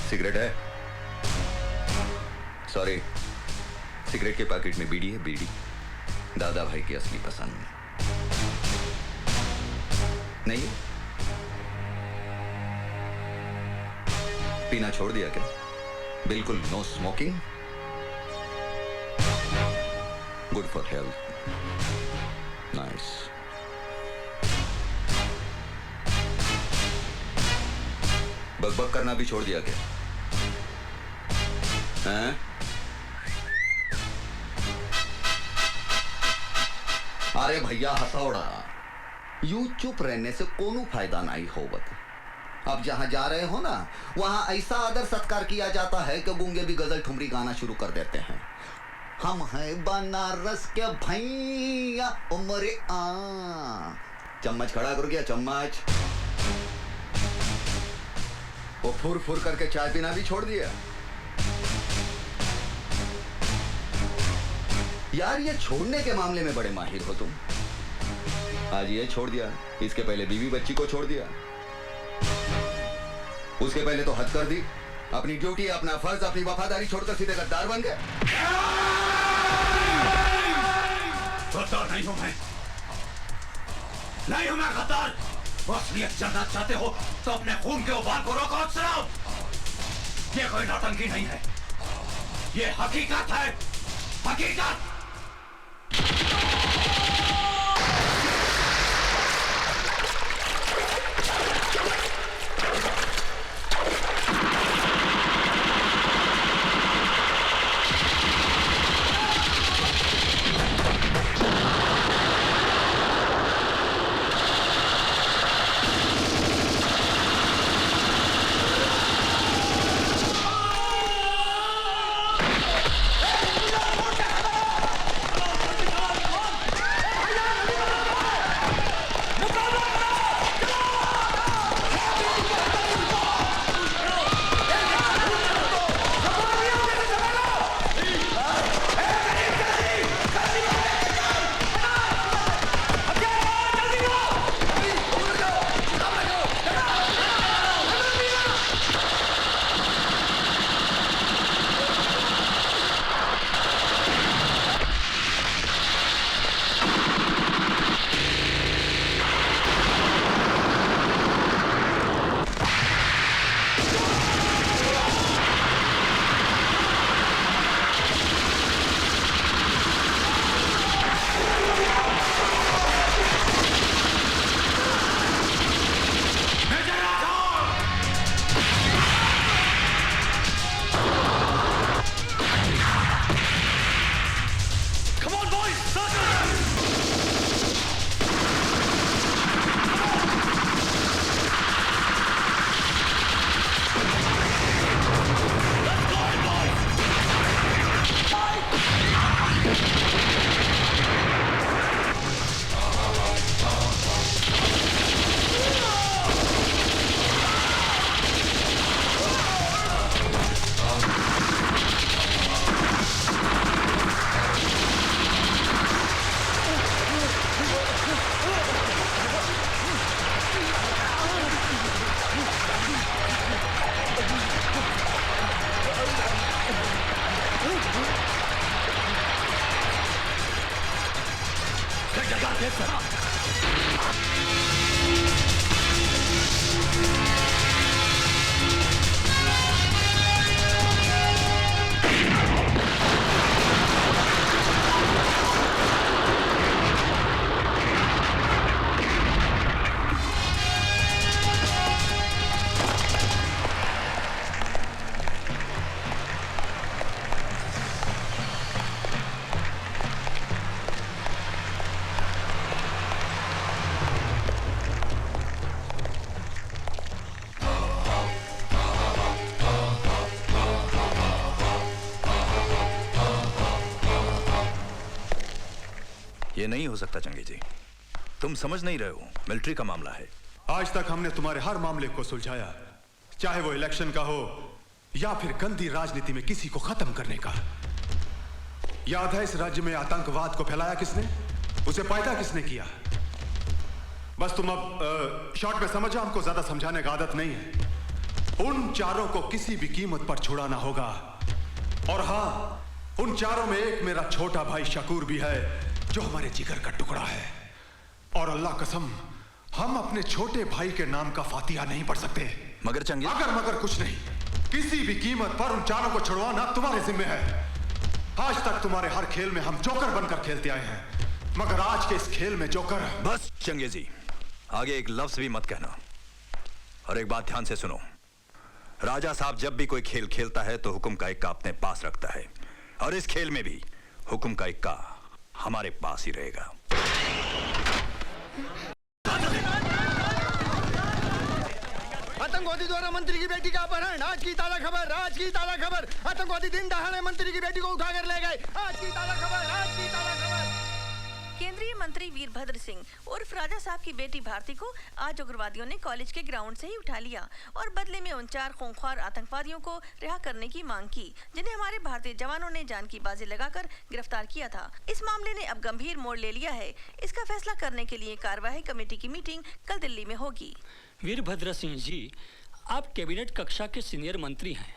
Cigarette है? Sorry, cigarette के packet में बीड़ी है, बीड़ी। दादा भाई की असली पसंद नहीं है। पीना छोड़ दिया क्या? बिल्कुल no smoking. Good for health. Nice. बकबक करना भी छोड़ दिया क्या? हैं? अरे भैया हथौड़ा, यूं चुप रहने से कोनो फायदा नहीं होवत। अब जहां जा रहे हो ना, वहां ऐसा आदर सत्कार किया जाता है कि गूंगे भी गजल ठुमरी गाना शुरू कर देते हैं। हम हैं बनारस के भैया उमरे आ। चम्मच खड़ा करो क्या? चम्मच। वो फुर फुर करके चाय पीना भी छोड़ दिया। यार ये छोड़ने के मामले में बड़े माहिर हो तुम। आज ये छोड़ दिया, इसके पहले बीवी बच्ची को छोड़ दिया, उसके पहले तो हद कर दी। अपनी ड्यूटी, अपना फर्ज, अपनी वफादारी छोड़कर सीधे गद्दार बन गए। गद्दार नहीं हूं मैं, नहीं हूं मैं गद्दार। असलियत जानना चाहते हो तो अपने खून के उबाल को रोको अफसरों। ये कोई नौटंकी नहीं है, ये हकीकत है, हकीकत। ये नहीं हो सकता चंगे जी, तुम समझ नहीं रहे हो, मिलिट्री का मामला है। आज तक हमने तुम्हारे हर मामले को सुलझाया, चाहे वो इलेक्शन का हो या फिर गंदी राजनीति में किसी को खत्म करने का। याद है इस राज्य में आतंकवाद को फैलाया किसने, उसे पैदा किसने किया? बस तुम अब शॉर्ट में समझो, हमको ज्यादा समझाने का आदत नहीं है। उन चारों को किसी भी कीमत पर छुड़ाना होगा। और हां, उन चारों में एक मेरा छोटा भाई शकूर भी है, जो हमारे जिगर का टुकड़ा है। और अल्लाह कसम, हम अपने छोटे भाई के नाम का फातिहा नहीं पढ़ सकते। मगर चंगेज, अगर मगर कुछ नहीं, किसी भी कीमत पर उन चारों को छुड़वाना तुम्हारे जिम्मे है। आज तक तुम्हारे हर खेल में हम जोकर बनकर खेलते आए हैं, मगर आज के इस खेल में जोकर। बस चंगेजी, आगे एक लफ्ज भी मत कहना। और एक बात ध्यान से सुनो, राजा साहब जब भी कोई खेल खेलता है तो हुक्म का इक्का अपने पास रखता है, और इस खेल में भी हुक्म का इक्का हमारे पास ही रहेगा। आतंकवादी द्वारा मंत्री की बेटी का अपहरण, आज की ताजा खबर, आज की ताजा खबर। आतंकवादी दिन दहाड़े मंत्री की बेटी को उठाकर ले गए, आज की ताजा खबर, आज की ताजा खबर। केंद्रीय मंत्री वीरभद्र सिंह उर्फ राजा साहब की बेटी भारती को आज उग्रवादियों ने कॉलेज के ग्राउंड से ही उठा लिया और बदले में उन 4 खूंखार आतंकवादियों को रिहा करने की मांग की, जिन्हें हमारे भारतीय जवानों ने जान की बाजी लगाकर गिरफ्तार किया था। इस मामले ने अब गंभीर मोड़ ले लिया है। इसका फैसला करने के लिए कार्यवाही कमेटी की मीटिंग कल दिल्ली में होगी। वीरभद्र सिंह जी, आप कैबिनेट कक्षा के सीनियर मंत्री हैं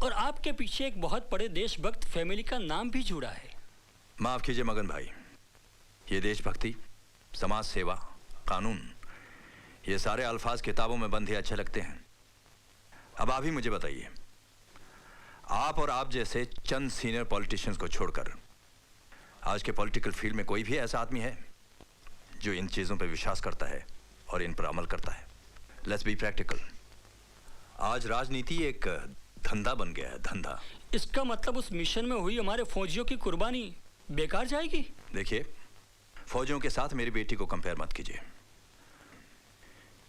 और आपके पीछे एक बहुत बड़े देशभक्त फैमिली का नाम भी जुड़ा है। माफ कीजिए मगन भाई, ये देशभक्ति, समाज सेवा, कानून, ये सारे अल्फाज किताबों में बंद ही अच्छे लगते हैं। अब आप ही मुझे बताइए, आप और आप जैसे चंद सीनियर पॉलिटिशियंस को छोड़कर आज के पॉलिटिकल फील्ड में कोई भी ऐसा आदमी है जो इन चीज़ों पर विश्वास करता है और इन पर अमल करता है? Let's be practical. आज राजनीति एक धंधा बन गया है, धंधा। इसका मतलब उस मिशन में हुई हमारे फौजियों की कुर्बानी बेकार जाएगी? देखिए, फौजियों के साथ मेरी बेटी को कंपेयर मत कीजिए।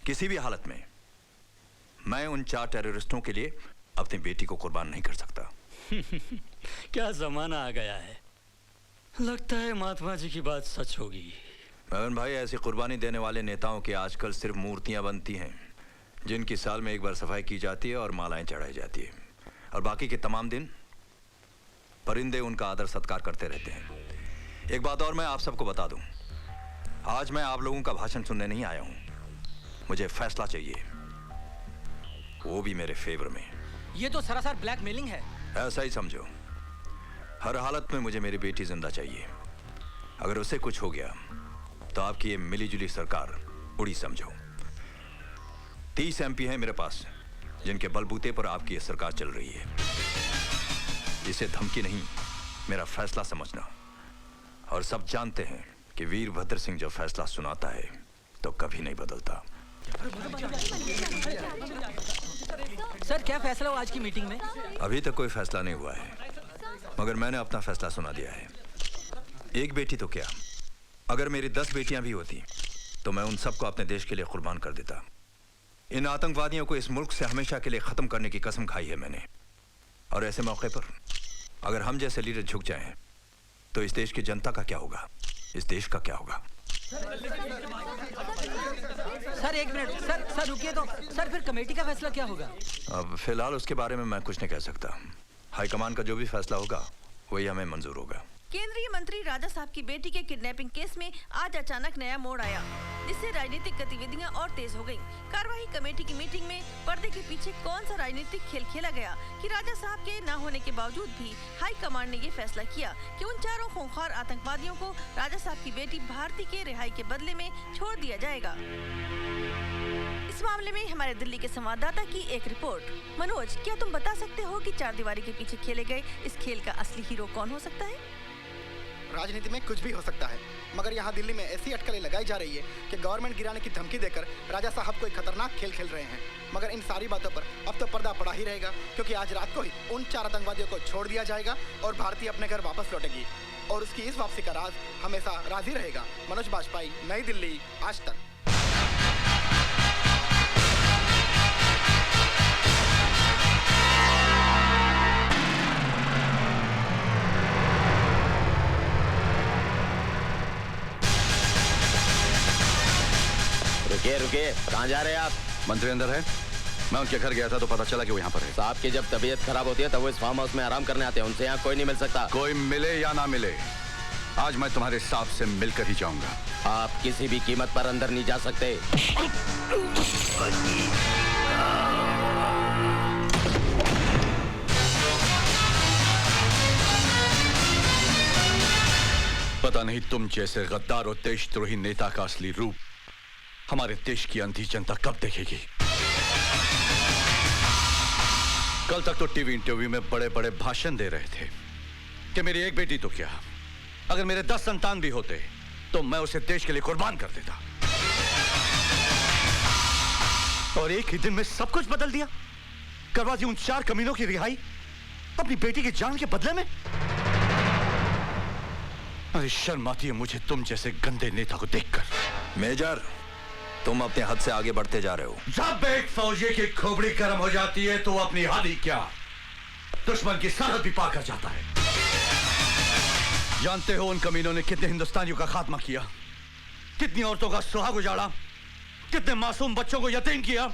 किसी भी हालत में मैं उन 4 टेररिस्टों के लिए अपनी बेटी को कुर्बान नहीं कर सकता। क्या जमाना आ गया है, लगता है महात्मा जी की बात सच होगी। मगन भाई, ऐसी कुर्बानी देने वाले नेताओं की आजकल सिर्फ मूर्तियां बनती हैं, जिनकी साल में एक बार सफाई की जाती है और मालाएं चढ़ाई जाती है, और बाकी के तमाम दिन परिंदे उनका आदर सत्कार करते रहते हैं। एक बात और मैं आप सबको बता दूं, आज मैं आप लोगों का भाषण सुनने नहीं आया हूं, मुझे फैसला चाहिए, वो भी मेरे फेवर में। ये तो सरासर ब्लैकमेलिंग है। ऐसा ही समझो। हर हालत में मुझे मेरी बेटी जिंदा चाहिए। अगर उसे कुछ हो गया तो आपकी ये मिलीजुली सरकार उड़ी समझो। 30 MP हैं मेरे पास, जिनके बलबूते पर आपकी ये सरकार चल रही है। इसे धमकी नहीं, मेरा फैसला समझना। और सब जानते हैं कि वीरभद्र सिंह जो फैसला सुनाता है तो कभी नहीं बदलता। सर, क्या फैसला हुआ आज की मीटिंग में? अभी तक कोई फैसला नहीं हुआ है, मगर मैंने अपना फैसला सुना दिया है। एक बेटी तो क्या, अगर मेरी 10 बेटियां भी होती तो मैं उन सबको अपने देश के लिए कुर्बान कर देता। इन आतंकवादियों को इस मुल्क से हमेशा के लिए खत्म करने की कसम खाई है मैंने। और ऐसे मौके पर अगर हम जैसे लीडर झुक जाएं तो इस देश की जनता का क्या होगा, इस देश का क्या होगा? सर एक मिनट, सर रुकिए तो। सर फिर कमेटी का फैसला क्या होगा? अब फिलहाल उसके बारे में मैं कुछ नहीं कह सकता। हाईकमान का जो भी फैसला होगा वही हमें मंजूर होगा। केंद्रीय मंत्री राजा साहब की बेटी के किडनैपिंग केस में आज अचानक नया मोड़ आया, जिससे राजनीतिक गतिविधियां और तेज हो गईं। कार्यवाही कमेटी की मीटिंग में पर्दे के पीछे कौन सा राजनीतिक खेल खेला गया कि राजा साहब के न होने के बावजूद भी हाई कमांड ने ये फैसला किया कि उन 4 खूंखार आतंकवादियों को राजा साहब की बेटी भारती के रिहाई के बदले में छोड़ दिया जाएगा। इस मामले में हमारे दिल्ली के संवाददाता की एक रिपोर्ट। मनोज, क्या तुम बता सकते हो कि 4 दीवारी के पीछे खेले गए इस खेल का असली हीरो कौन हो सकता है? राजनीति में कुछ भी हो सकता है, मगर यहाँ दिल्ली में ऐसी अटकलें लगाई जा रही है कि गवर्नमेंट गिराने की धमकी देकर राजा साहब को एक खतरनाक खेल खेल रहे हैं। मगर इन सारी बातों पर अब तो पर्दा पड़ा ही रहेगा, क्योंकि आज रात को ही उन 4 आतंकवादियों को छोड़ दिया जाएगा और भारती अपने घर वापस लौटेगी और उसकी इस वापसी का राज हमेशा राज ही रहेगा। मनोज बाजपेयी, नई दिल्ली, आज तक। रुकिए, कहाँ जा रहे हैं आप? मंत्री अंदर है। मैं उनके घर गया था तो पता चला कि वो यहाँ पर है। साहब की जब तबीयत खराब होती है तब वो इस फार्म हाउस में आराम करने आते हैं, उनसे यहाँ कोई नहीं मिल सकता। कोई मिले या ना मिले, आज मैं तुम्हारे साहब से मिलकर ही जाऊंगा। आप किसी भी कीमत पर अंदर नहीं जा सकते। पता नहीं तुम जैसे गद्दार और देशद्रोही नेता का असली रूप हमारे देश की अंधी जनता कब देखेगी। कल तक तो टीवी इंटरव्यू में बड़े बड़े भाषण दे रहे थे कि मेरी एक बेटी तो क्या, अगर मेरे 10 संतान भी होते तो मैं उसे देश के लिए कुर्बान कर देता। और एक ही दिन में सब कुछ बदल दिया, करवा दी उन 4 कमीनों की रिहाई अपनी बेटी की जान के बदले में। अरे शर्म आती है मुझे तुम जैसे गंदे नेता को देखकर। मेजर, तुम अपने हद से आगे बढ़ते जा रहे हो। जब एक फौजी की खोपड़ी गर्म हो जाती है तो अपनी हद ही क्या, दुश्मन की सरहद भी पार कर जाता है। जानते हो उन कमीनों ने कितने हिंदुस्तानियों का खात्मा किया, कितनी औरतों का सुहाग उजाड़ा, कितने मासूम बच्चों को यतीम किया।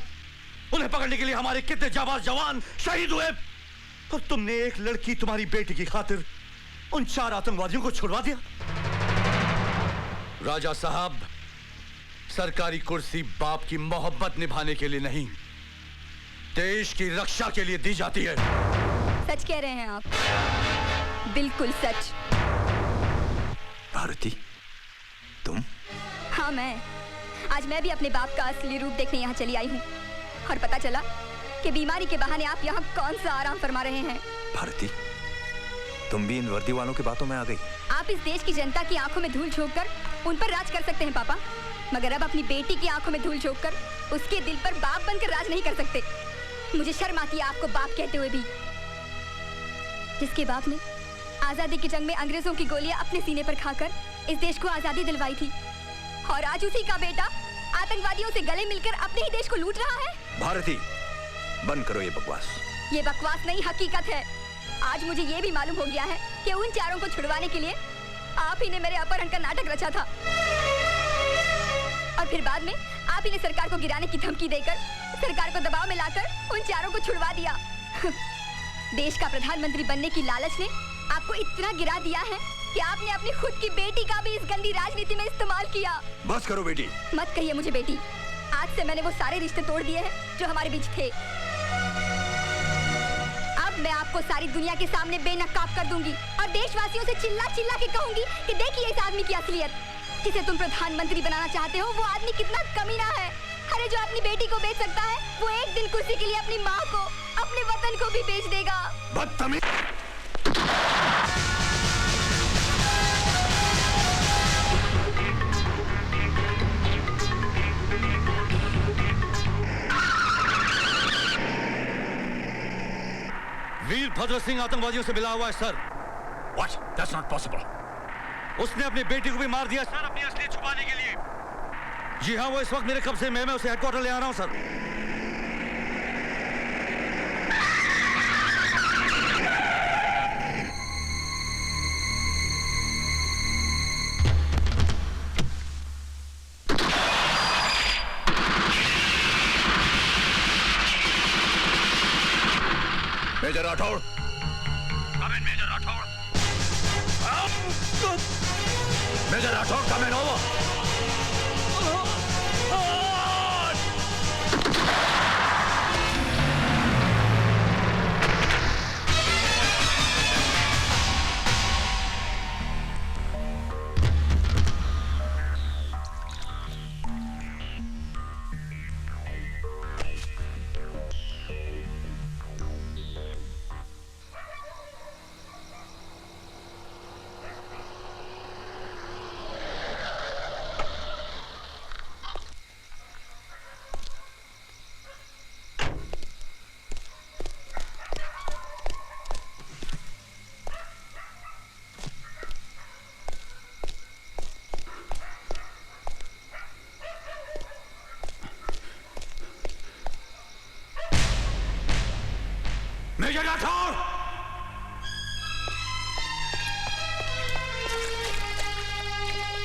उन्हें पकड़ने के लिए हमारे कितने जाबाज जवान शहीद हुए, और तुमने एक लड़की तुम्हारी बेटी की खातिर उन 4 आतंकवादियों को छुड़वा दिया। राजा साहब, सरकारी कुर्सी बाप की मोहब्बत निभाने के लिए नहीं, देश की रक्षा के लिए दी जाती है। सच कह रहे हैं आप, बिल्कुल सच। भारती, तुम? हाँ, आज मैं भी अपने बाप का असली रूप देखने यहाँ चली आई हूँ, और पता चला कि बीमारी के बहाने आप यहाँ कौन सा आराम फरमा रहे हैं। भारती, तुम भी इन वर्दी वालों की बातों में आ गई। आप इस देश की जनता की आंखों में धूल झोंककर उन पर राज कर सकते हैं पापा, मगर अब अपनी बेटी की आंखों में धूल झोंककर उसके दिल पर बाप बनकर राज नहीं कर सकते। मुझे शर्म आती है आपको बाप कहते हुए भी। जिसके बाप ने आजादी की जंग में अंग्रेजों की गोलियां अपने सीने पर खाकर इस देश को आजादी दिलवाई थी, और आज उसी का बेटा आतंकवादियों से गले मिलकर अपने ही देश को लूट रहा है। भारती, बंद करो ये बकवास। ये बकवास नहीं, हकीकत है। आज मुझे ये भी मालूम हो गया है कि उन 4 को छुड़वाने के लिए आप ही ने मेरे अपहरण का नाटक रचा था, और फिर बाद में आप ही ने सरकार को गिराने की धमकी देकर सरकार को दबाव में लाकर उन 4 को छुड़वा दिया। देश का प्रधानमंत्री बनने की लालच ने आपको इतना गिरा दिया है कि आपने अपनी खुद की बेटी का भी इस गंदी राजनीति में इस्तेमाल किया। बस करो बेटी। मत कहिए मुझे बेटी, आज से मैंने वो सारे रिश्ते तोड़ दिए हैं जो हमारे बीच थे। अब मैं आपको सारी दुनिया के सामने बेनकाब कर दूंगी और देशवासियों से चिल्ला चिल्ला के कहूंगी कि देखिए इस आदमी की असलियत। जिसे तुम प्रधानमंत्री बनाना चाहते हो वो आदमी कितना कमीना है। अरे जो अपनी बेटी को बेच सकता है वो एक दिन कुर्सी के लिए अपनी माँ को, अपने वतन को भी बेच देगा। बदतमीज। वीरभद्र सिंह आतंकवादियों से मिला हुआ है sir. What? That's not possible. उसने अपनी बेटी को भी मार दिया सर, अपनी असलियत छुपाने के लिए। जी हाँ, वो इस वक्त मेरे कब्जे में, मैं उसे हेडक्वार्टर ले आ रहा हूँ sir. Major Rathore. Major Rathore. Major Rathore, come in over. Major Rathore!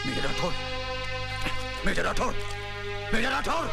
Major Rathore! Major Rathore! Major Rathore!